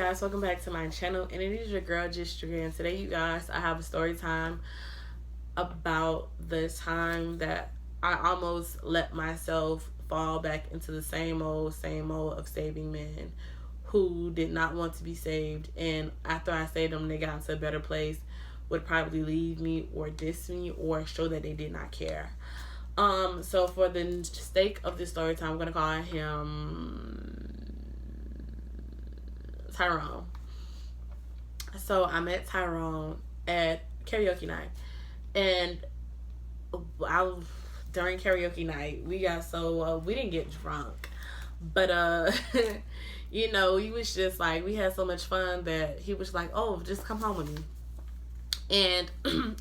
guys, welcome back to my channel, and it is your girl Jistria, and today you guys, I have a story time about the time that I almost let myself fall back into the same old of saving men who did not want to be saved, and after I saved them, they got into a better place, would probably leave me or diss me or show that they did not care. So for the sake of this story time, I'm gonna call him Tyrone. So I met Tyrone at karaoke night, and during karaoke night we got so we didn't get drunk, but you know, he was just like, we had so much fun that he was like, oh, just come home with me. And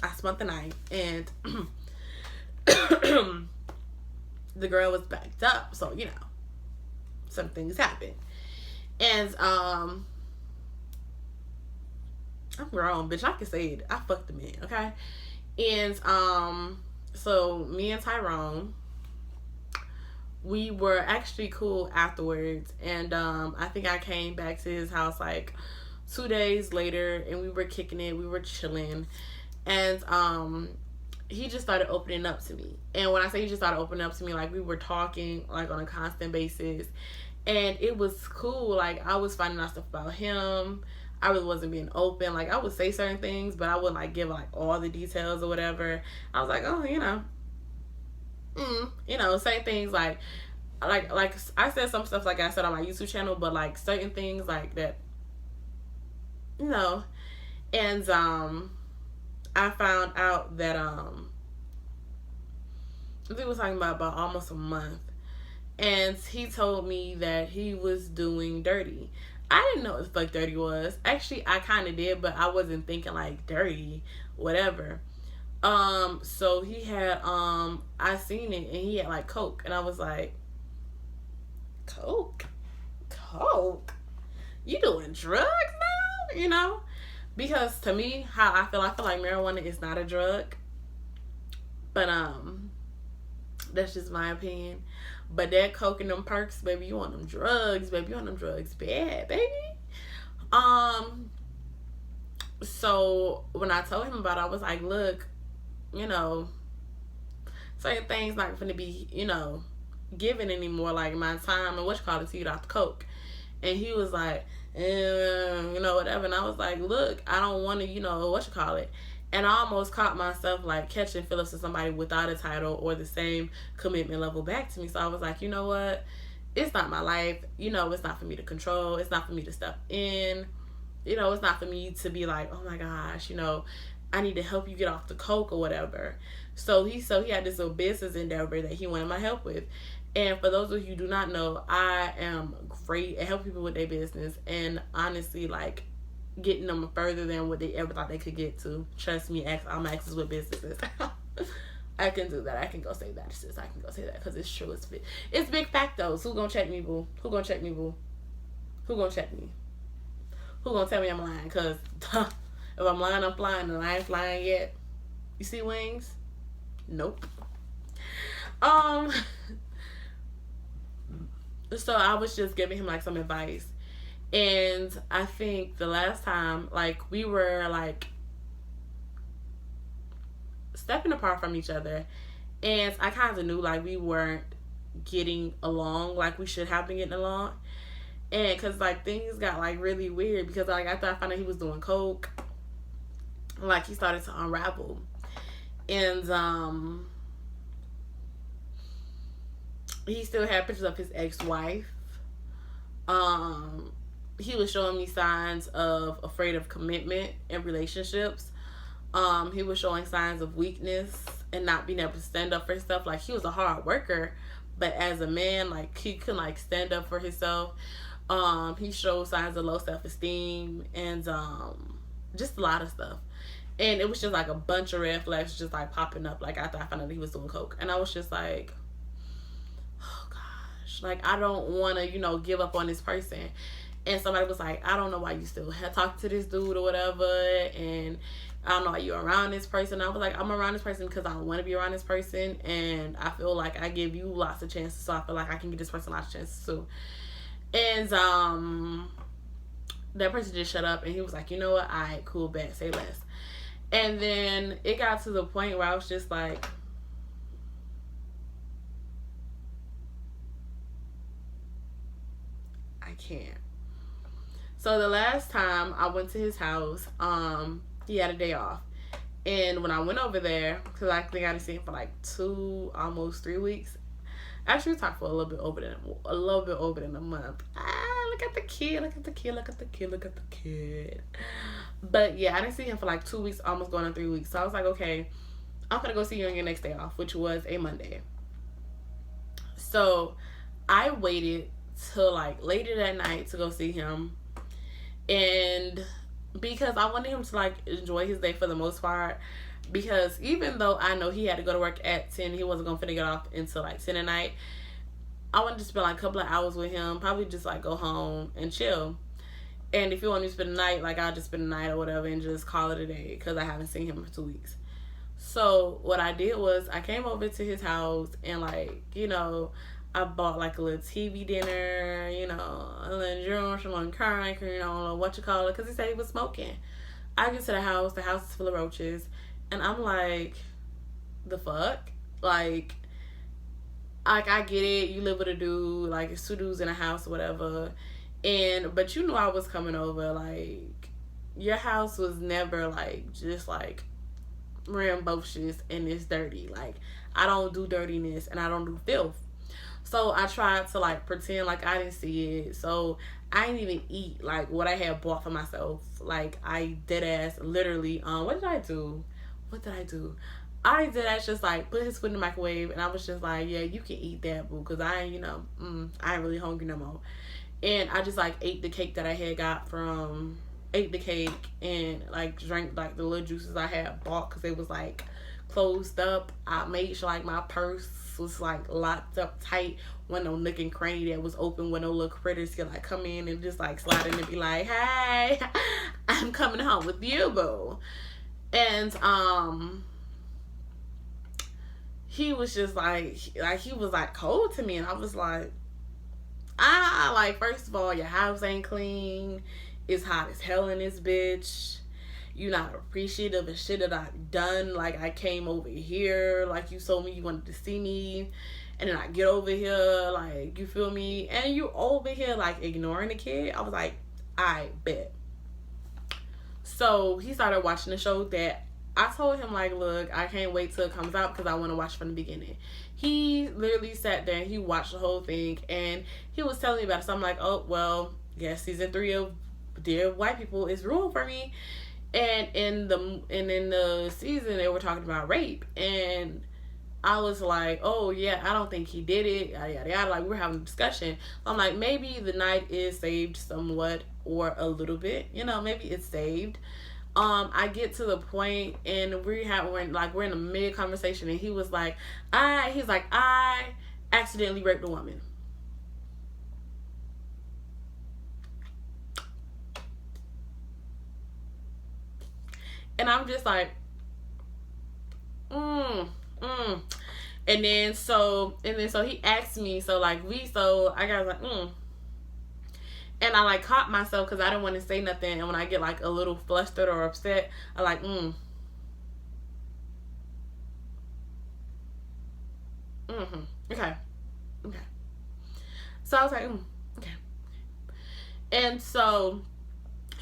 I spent the night, and the girl was backed up, so you know, some things happened. And I'm grown, bitch. I can say it. I fucked the man, okay? And so me and Tyrone, we were actually cool afterwards. And I think I came back to his house like 2 days later, and we were kicking it. We were chilling, and he just started opening up to me. And when I say he just started opening up to me, like, we were talking like on a constant basis. And it was cool. Like, I was finding out stuff about him. I really wasn't being open. Like, I would say certain things, but I wouldn't like give like all the details or whatever. I was like, oh, you know, say things like I said some stuff like I said on my YouTube channel, but like certain things like that, you know. And I found out that I think we were talking about almost a month. And he told me that he was doing dirty. I didn't know what the fuck dirty was. Actually, I kind of did, but I wasn't thinking like dirty, whatever. So he had, I seen it, and he had like coke, and I was like, coke? You doing drugs now? You know? Because to me, how I feel like marijuana is not a drug. But, that's just my opinion. But that coke and them perks, baby, you want them drugs, baby. You want them drugs bad, baby. So when I told him about it, I was like, look, you know, certain things not going to be, you know, given anymore, like my time and to eat off the coke. And he was like, you know, whatever. And I was like, look, I don't want to, you know, and I almost caught myself like catching feelings to somebody without a title or the same commitment level back to me. So I was like, you know what? It's not my life. You know, it's not for me to control. It's not for me to step in. You know, it's not for me to be like, oh my gosh, you know, I need to help you get off the coke or whatever. So he had this little business endeavor that he wanted my help with. And for those of you who do not know, I am great at helping people with their business. And honestly, like, getting them further than what they ever thought they could get to. Trust me, I'm exes with businesses. I can do that. I can go say that, sis. I can go say that because it's true. It's big fact, though. So who gonna check me, boo? Who gonna check me, boo? Who gonna check me? Who gonna tell me I'm lying? Because if I'm lying, I'm flying, and I ain't flying yet. You see wings? Nope. So I was just giving him like some advice. And I think the last time, like, we were like stepping apart from each other, and I kind of knew like we weren't getting along like we should have been getting along. And because like things got like really weird, because like after I found out he was doing coke, like he started to unravel. And he still had pictures of his ex-wife. He was showing me signs of afraid of commitment in relationships. He was showing signs of weakness and not being able to stand up for himself. Like, he was a hard worker, but as a man, like, he couldn't like stand up for himself. He showed signs of low self-esteem and just a lot of stuff. And it was just like a bunch of red flags just like popping up like after I found out he was doing coke. And I was just like, oh gosh, like, I don't want to, you know, give up on this person. And somebody was like, I don't know why you still talk to this dude or whatever, and I don't know why you're around this person. I was like, I'm around this person because I want to be around this person, and I feel like I give you lots of chances, so I feel like I can give this person lots of chances too. And that person just shut up, and he was like, you know what, all right, cool, bet, say less. And then it got to the point where I was just like, I can't. So the last time I went to his house, he had a day off. And when I went over there, because I think I didn't see him for like 2, almost 3 weeks. Actually, we talked for a little bit over than a month. Look at the kid, look at the kid, look at the kid, look at the kid. But yeah, I didn't see him for like 2 weeks, almost going on 3 weeks. So I was like, okay, I'm gonna go see you on your next day off, which was a Monday. So I waited till like later that night to go see him, and because I wanted him to like enjoy his day for the most part. Because even though I know he had to go to work at 10, he wasn't gonna finna get off until like 10 at night. I wanted to spend like a couple of hours with him, probably just like go home and chill. And if you want me to spend the night, like I'll just spend the night or whatever and just call it a day, because I haven't seen him for 2 weeks. So what I did was I came over to his house and like, you know, I bought like a little TV dinner, you know, a little drinks, a little current, you know, what you call it, because he said he was smoking. I get to the house is full of roaches, and I'm like, the fuck? Like I get it, you live with a dude, like it's 2 dudes in a house or whatever, but you knew I was coming over. Like, your house was never like just like rambunctious and it's dirty. Like, I don't do dirtiness and I don't do filth. So I tried to like pretend like I didn't see it. So I didn't even eat like what I had bought for myself. Like, I dead ass literally, what did I do? I did ass just like put his food in the microwave, and I was just like, yeah, you can eat that, boo, because I ain't, you know, I ain't really hungry no more. And I just like ate the cake that I had ate the cake and like drank like the little juices I had bought, because it was like closed up. I made sure like my purse was like locked up tight, with no nook and cranny that was open, where no little critters could like come in and just like slide in and be like, hey, I'm coming home with you, boo. And he was just like he was like cold to me, and I was like, like, first of all, your house ain't clean, it's hot as hell in this bitch, you not appreciative of shit that I've done. Like, I came over here, like you told me you wanted to see me, and then I get over here, like, you feel me, and you over here like ignoring the kid. I was like, I bet. So he started watching the show that I told him, like, look, I can't wait till it comes out because I want to watch from the beginning. He literally sat there and he watched the whole thing, and he was telling me about it. So I'm like, oh, well, yeah, season 3 of Dear White People is ruined for me. And in the season, they were talking about rape, and I was like, oh yeah, I don't think he did it, yada yada yada. Like, we were having a discussion. I'm like, maybe the night is saved somewhat, or a little bit, you know, maybe it's saved. I get to the point, and we're in a mid conversation, and he was like, I accidentally raped a woman. And I'm just like, And then so he asked me, so I got like, And I like caught myself because I didn't want to say nothing. And when I get like a little flustered or upset, I like, okay. So I was like, okay. And so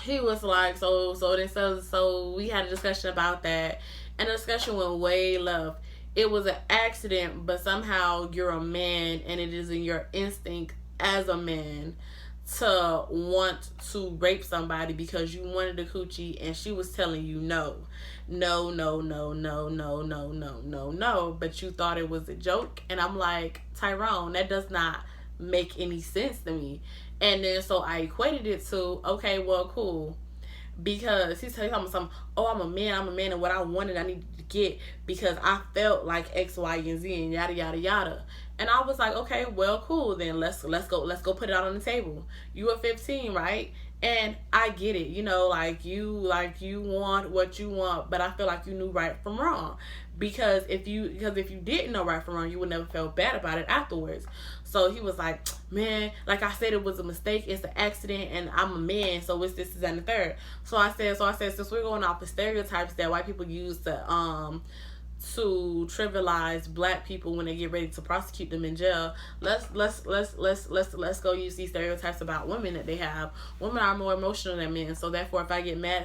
he was like, so we had a discussion about that, and the discussion went way left. It was an accident, but somehow you're a man, and it is in your instinct as a man to want to rape somebody because you wanted a coochie, and she was telling you no, but you thought it was a joke. And I'm like, Tyrone, that does not make any sense to me. And then so I equated it to, okay, well, cool, because he's telling me something, oh, I'm a man, and what I wanted I needed to get because I felt like X, Y, and Z, and yada yada yada. And I was like, okay, well, cool, then let's go put it out on the table. You were 15, right? And I get it, like you want what you want, but I feel like you knew right from wrong. Because if you didn't know right from wrong, you would never feel bad about it afterwards. So he was like, man, like I said, it was a mistake, it's an accident, and I'm a man, so it's this, and the third. So I said, since we're going off the stereotypes that white people use to trivialize black people when they get ready to prosecute them in jail, let's go use these stereotypes about women that they have. Women are more emotional than men, so therefore if I get mad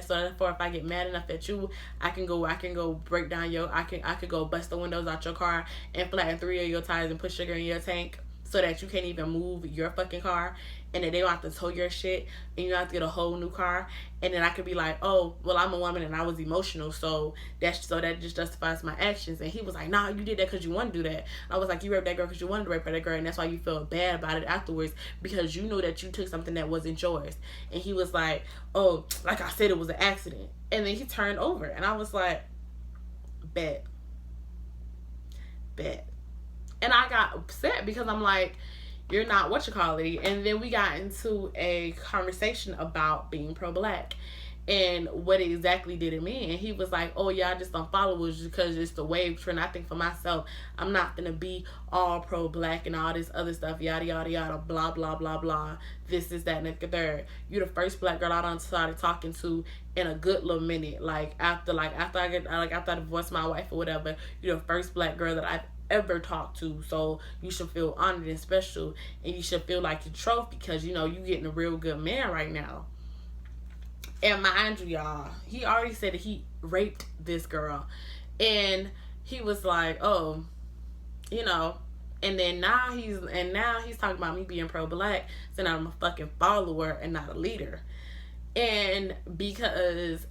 enough at you, I can go break down I could go bust the windows out your car and flatten 3 of your tires and put sugar in your tank so that you can't even move your fucking car, and then they don't have to tow your shit, and you don't have to get a whole new car. And then I could be like, oh, well, I'm a woman and I was emotional, so that just justifies my actions. And he was like, nah, you did that because you want to do that. I was like, you raped that girl because you wanted to rape that girl, and that's why you feel bad about it afterwards, because you know that you took something that wasn't yours. And he was like, oh, like I said, it was an accident. And then he turned over, and I was like, bet. And I got upset because I'm like, you're not what you call it. And then we got into a conversation about being pro-black and what exactly did it mean. And he was like, oh yeah, I just don't follow it because it's the wave trend. I think for myself, I'm not gonna be all pro-black and all this other stuff, yada yada yada, blah blah blah blah, this is that and the third. You're the first black girl I done started talking to in a good little minute. After I divorced my wife or whatever, you're the first black girl that I've ever talked to, so you should feel honored and special, and you should feel like your trophy, because you getting a real good man right now. And mind you, y'all, he already said that he raped this girl, and he was like, oh, and then now he's talking about me being pro-black, saying I'm a fucking follower and not a leader. And because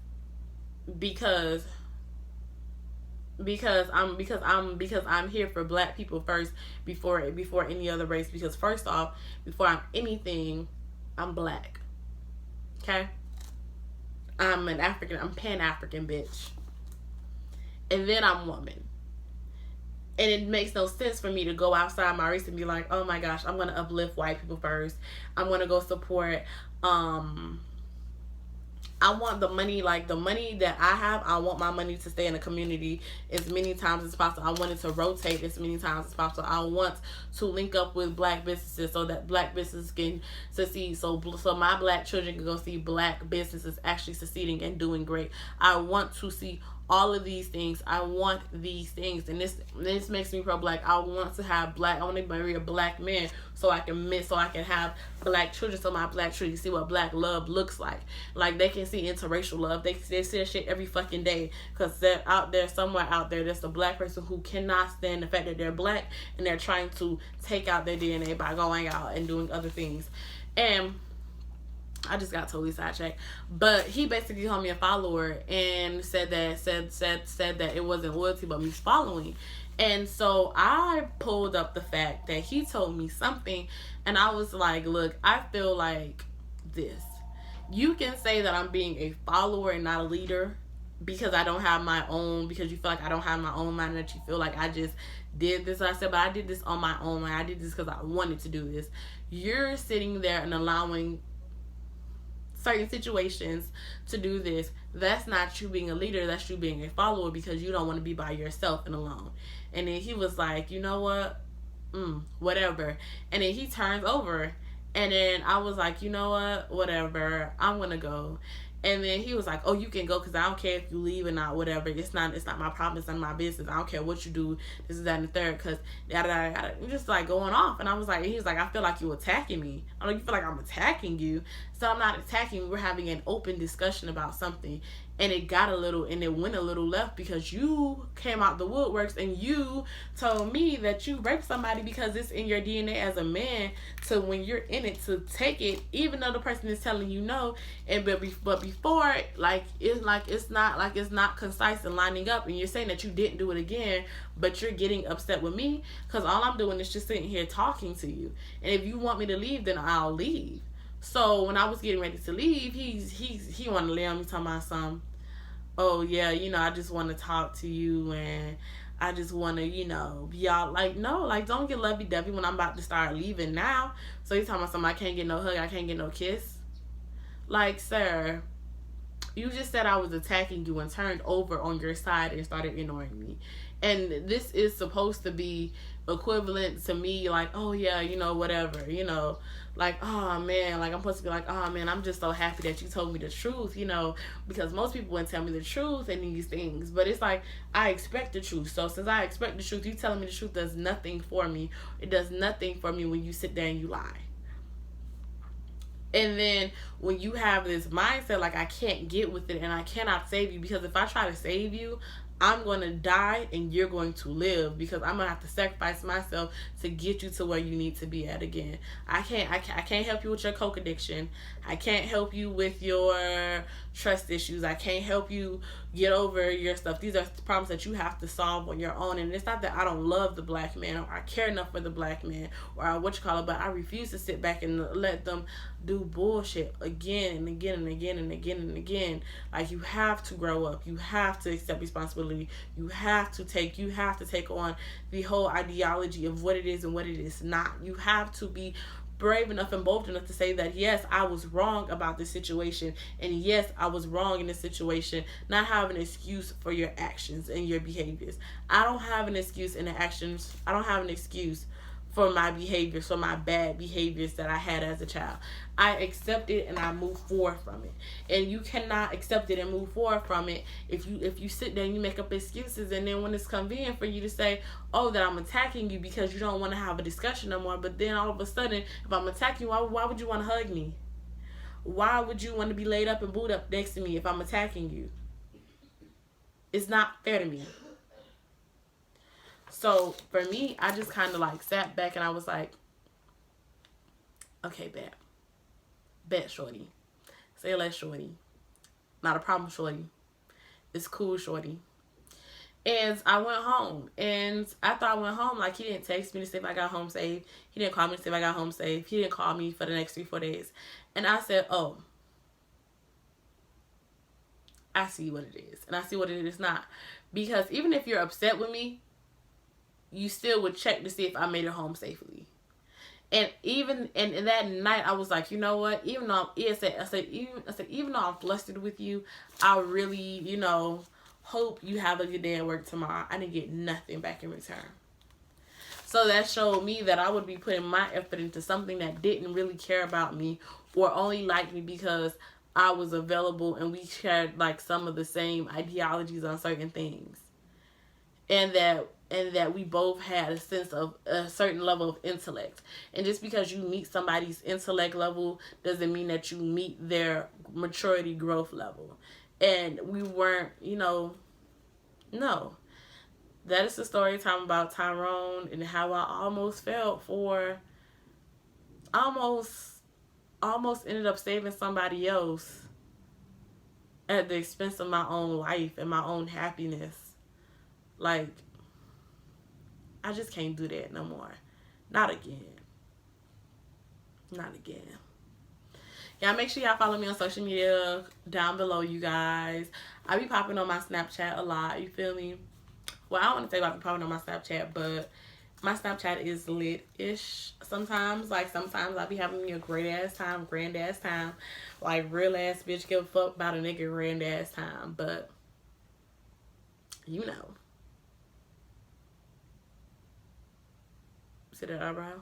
I'm here for black people first before any other race, because first off, before I'm anything, I'm black. Okay? I'm Pan-African bitch. And then I'm woman. And it makes no sense for me to go outside my race and be like, oh my gosh, I'm gonna uplift white people first. I'm gonna go support I want the money that I have, I want my money to stay in the community as many times as possible. I want it to rotate as many times as possible. I want to link up with black businesses so that black businesses can succeed. So my black children can go see black businesses actually succeeding and doing great. I want to see all of these things. I want these things, and this makes me pro-black. I want to marry a black man so I can have black children, so my black children see what black love looks like. Like they can see interracial love. They see that shit every fucking day, because they're somewhere out there, there's a black person who cannot stand the fact that they're black, and they're trying to take out their DNA by going out and doing other things. And I just got totally sidetracked. But he basically called me a follower and said that it wasn't loyalty but me following. And so I pulled up the fact that he told me something, and I was like, look, I feel like this. You can say that I'm being a follower and not a leader because I don't have my own, because you feel like I don't have my own mind, that you feel like I just did this. I said, but I did this on my own mind. I did this because I wanted to do this. You're sitting there and allowing certain situations to do this. That's not you being a leader, that's you being a follower, because you don't want to be by yourself and alone. And then he was like, you know what, whatever. And then he turns over, and then I was like, you know what, whatever, I'm gonna go. And then he was like, oh, you can go, because I don't care if you leave or not, whatever. It's not my problem. It's not my business. I don't care what you do. This is that and the third, because just like going off. And I was like, he was like, I feel like you attacking me. I don't know, you feel like I'm attacking you. So I'm not attacking you. We're having an open discussion about something. And it went a little left, because you came out the woodworks and you told me that you raped somebody because it's in your DNA as a man, to when you're in it to take it, even though the person is telling you no. And but before, it's not concise and lining up, and you're saying that you didn't do it again, but you're getting upset with me because all I'm doing is just sitting here talking to you. And if you want me to leave, then I'll leave. So when I was getting ready to leave, he wanted to lay on me, talking about something. Oh yeah, I just want to talk to you, and I just want to, be all like, no, like, don't get lovey-dovey when I'm about to start leaving now. So he's talking about something, I can't get no hug, I can't get no kiss. Like, sir, you just said I was attacking you and turned over on your side and started ignoring me. And this is supposed to be equivalent to me, like, oh yeah, whatever, like, oh man, like I'm supposed to be like, oh man, I'm just so happy that you told me the truth, because most people wouldn't tell me the truth in these things. But it's like, I expect the truth. So since I expect the truth, you telling me the truth does nothing for me. It does nothing for me when you sit there and you lie. And then when you have this mindset, like, I can't get with it and I cannot save you, because if I try to save you, I'm going to die and you're going to live, because I'm going to have to sacrifice myself to get you to where you need to be at again. I can't help you with your coke addiction. I can't help you with your trust issues. I can't help you get over your stuff. These are problems that you have to solve on your own. And it's not that I don't love the black man or I care enough for the black man or but I refuse to sit back and let them do bullshit again and again and again and again and again. Like, you have to grow up. You have to accept responsibility. You have to take on the whole ideology of what it is and what it is not. You have to be brave enough and bold enough to say that, yes, I was wrong about this situation, and yes, I was wrong in this situation. Not have an excuse for your actions and your behaviors. I don't have an excuse in the actions. I don't have an excuse for my behaviors, for my bad behaviors that I had as a child. I accept it and I move forward from it. And you cannot accept it and move forward from it if you sit there and you make up excuses, and then when it's convenient for you to say, oh, that I'm attacking you because you don't want to have a discussion no more, but then all of a sudden, if I'm attacking you, why would you want to hug me? Why would you want to be laid up and booed up next to me if I'm attacking you? It's not fair to me. So for me, I just kind of like sat back and I was like, okay, bet, shorty. Say less, shorty. Not a problem, shorty. It's cool, shorty. And I went home, and after I went home, like, he didn't text me to see if I got home safe. He didn't call me to see if I got home safe. He didn't call me for the next 3-4 days. And I said, oh, I see what it is, and I see what it is not. Because even if you're upset with me, you still would check to see if I made it home safely. And even and that night, I was like, you know what? Even though even though I'm flustered with you, I really, hope you have a good day at work tomorrow. I didn't get nothing back in return. So that showed me that I would be putting my effort into something that didn't really care about me or only liked me because I was available and we shared like some of the same ideologies on certain things. And that we both had a sense of a certain level of intellect. And just because you meet somebody's intellect level doesn't mean that you meet their maturity growth level. And we weren't, no. That is the story time about Tyrone and how I almost felt for almost ended up saving somebody else at the expense of my own life and my own happiness. Like, I just can't do that no more. Not again. Not again. Y'all make sure y'all follow me on social media down below, you guys. I be popping on my Snapchat a lot. You feel me? Well, I don't want to say I be popping on my Snapchat, but my Snapchat is lit-ish sometimes. Like, sometimes I be having me a grand-ass time. Like, real-ass bitch give a fuck about a nigga grand-ass time. But, you know. See that eyebrow?